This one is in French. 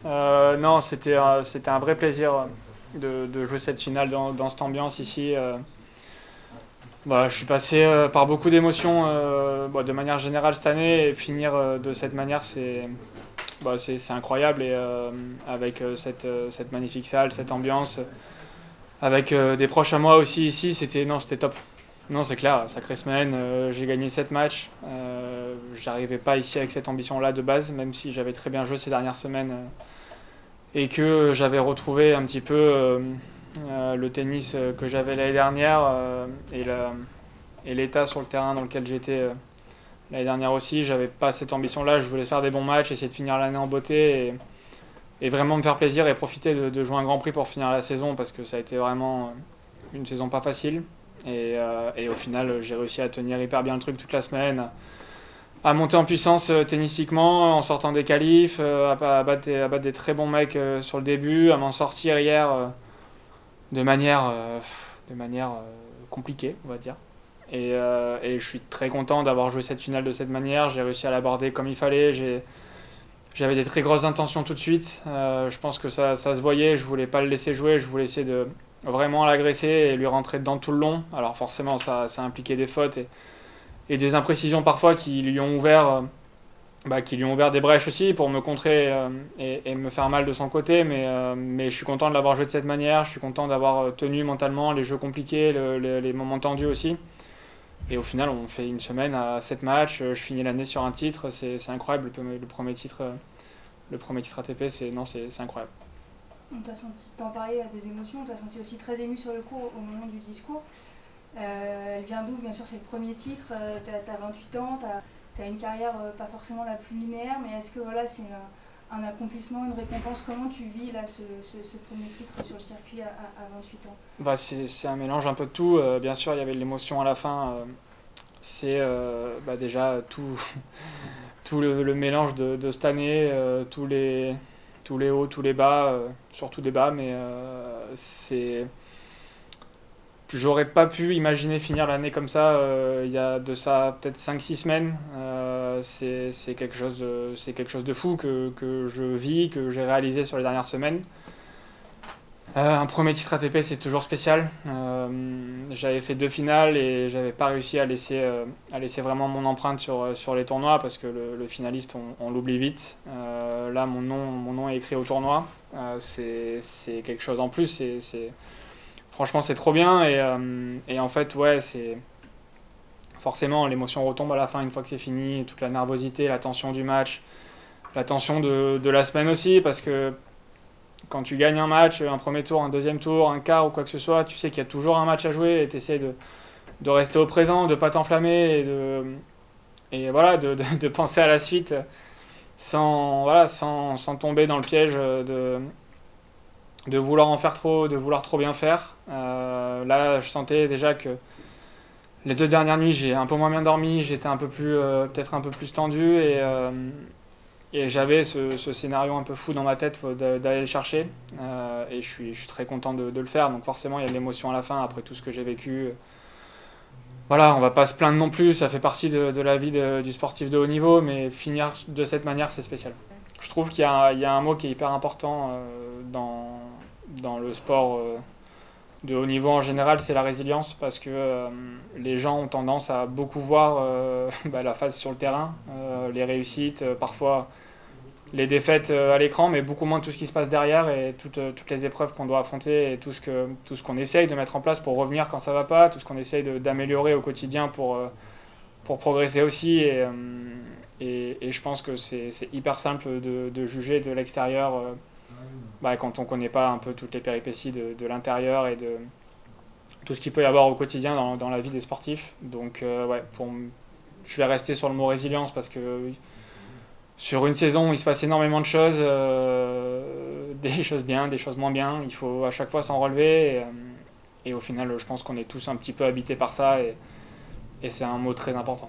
Non, c'était un vrai plaisir de jouer cette finale dans cette ambiance ici. Je suis passé par beaucoup d'émotions de manière générale cette année et finir de cette manière, c'est incroyable et avec cette magnifique salle, cette ambiance, avec des proches à moi aussi ici, c'était top. Non, c'est clair, sacrée semaine, j'ai gagné 7 matchs. J'arrivais pas ici avec cette ambition-là de base, même si j'avais très bien joué ces dernières semaines et que j'avais retrouvé un petit peu le tennis que j'avais l'année dernière et l'état sur le terrain dans lequel j'étais l'année dernière aussi. J'avais pas cette ambition-là, je voulais faire des bons matchs, essayer de finir l'année en beauté et vraiment me faire plaisir et profiter de jouer un grand prix pour finir la saison parce que ça a été vraiment une saison pas facile. Et au final, j'ai réussi à tenir hyper bien le truc toute la semaine, à monter en puissance tennistiquement, en sortant des qualifs, à battre des très bons mecs sur le début, à m'en sortir hier de manière, de manière compliquée, on va dire. Et je suis très content d'avoir joué cette finale de cette manière. J'ai réussi à l'aborder comme il fallait. J'avais des très grosses intentions tout de suite. Je pense que ça se voyait. Je voulais pas le laisser jouer. Je voulais essayer de vraiment l'agresser et lui rentrer dedans tout le long. Alors forcément, ça impliquait des fautes et des imprécisions parfois qui lui ont ouvert des brèches aussi pour me contrer et me faire mal de son côté. Mais je suis content de l'avoir joué de cette manière. Je suis content d'avoir tenu mentalement les jeux compliqués, les moments tendus aussi. Et au final, on fait une semaine à 7 matchs. Je finis l'année sur un titre. C'est incroyable. Le premier titre ATP, c'est incroyable. On t'a senti, t'en parlais à des émotions, on t'a senti aussi très ému sur le coup au moment du discours. Elle vient d'où? Bien sûr, c'est le premier titre, t'as 28 ans, t'as une carrière pas forcément la plus linéaire, mais est-ce que voilà, c'est un accomplissement, une récompense? Comment tu vis là ce premier titre sur le circuit à 28 ans? C'est un mélange un peu de tout. Bien sûr, il y avait de l'émotion à la fin. C'est déjà tout le mélange de cette année, tous les hauts, tous les bas, surtout des bas, mais j'aurais pas pu imaginer finir l'année comme ça il y a de ça peut-être 5 6 semaines. C'est quelque chose de fou que je vis, que j'ai réalisé sur les dernières semaines. Un premier titre ATP, c'est toujours spécial. J'avais fait 2 finales et j'avais pas réussi à laisser vraiment mon empreinte sur les tournois parce que le finaliste, on l'oublie vite. Là, mon nom est écrit au tournoi. C'est quelque chose en plus. Franchement, c'est trop bien. Et en fait, ouais, c'est forcément l'émotion retombe à la fin une fois que c'est fini. Toute la nervosité, la tension du match, la tension de la semaine aussi parce que quand tu gagnes un match, un premier tour, un deuxième tour, un quart ou quoi que ce soit, tu sais qu'il y a toujours un match à jouer et tu essaies de rester au présent, de pas t'enflammer et voilà, de penser à la suite sans tomber dans le piège de vouloir en faire trop, de vouloir trop bien faire. Là, je sentais déjà que les 2 dernières nuits, j'ai un peu moins bien dormi, j'étais peut-être un peu plus tendu et j'avais ce scénario un peu fou dans ma tête d'aller le chercher. Et je suis très content de le faire. Donc forcément, il y a de l'émotion à la fin après tout ce que j'ai vécu. Voilà, on va pas se plaindre non plus, ça fait partie de la vie du sportif de haut niveau, mais finir de cette manière, c'est spécial. Je trouve il y a un mot qui est hyper important dans le sport de haut niveau en général, c'est la résilience, parce que les gens ont tendance à beaucoup voir la phase sur le terrain, les réussites, parfois les défaites à l'écran, mais beaucoup moins tout ce qui se passe derrière et toutes les épreuves qu'on doit affronter et tout ce qu'on essaye de mettre en place pour revenir quand ça va pas, tout ce qu'on essaye d'améliorer au quotidien pour progresser aussi. Et je pense que c'est hyper simple de juger de l'extérieur quand on connaît pas un peu toutes les péripéties de l'intérieur et de tout ce qu'il peut y avoir au quotidien dans la vie des sportifs. Donc ouais, je vais rester sur le mot résilience parce que sur une saison, il se passe énormément de choses, des choses bien, des choses moins bien. Il faut à chaque fois s'en relever. Et au final, je pense qu'on est tous un petit peu habités par ça et c'est un mot très important.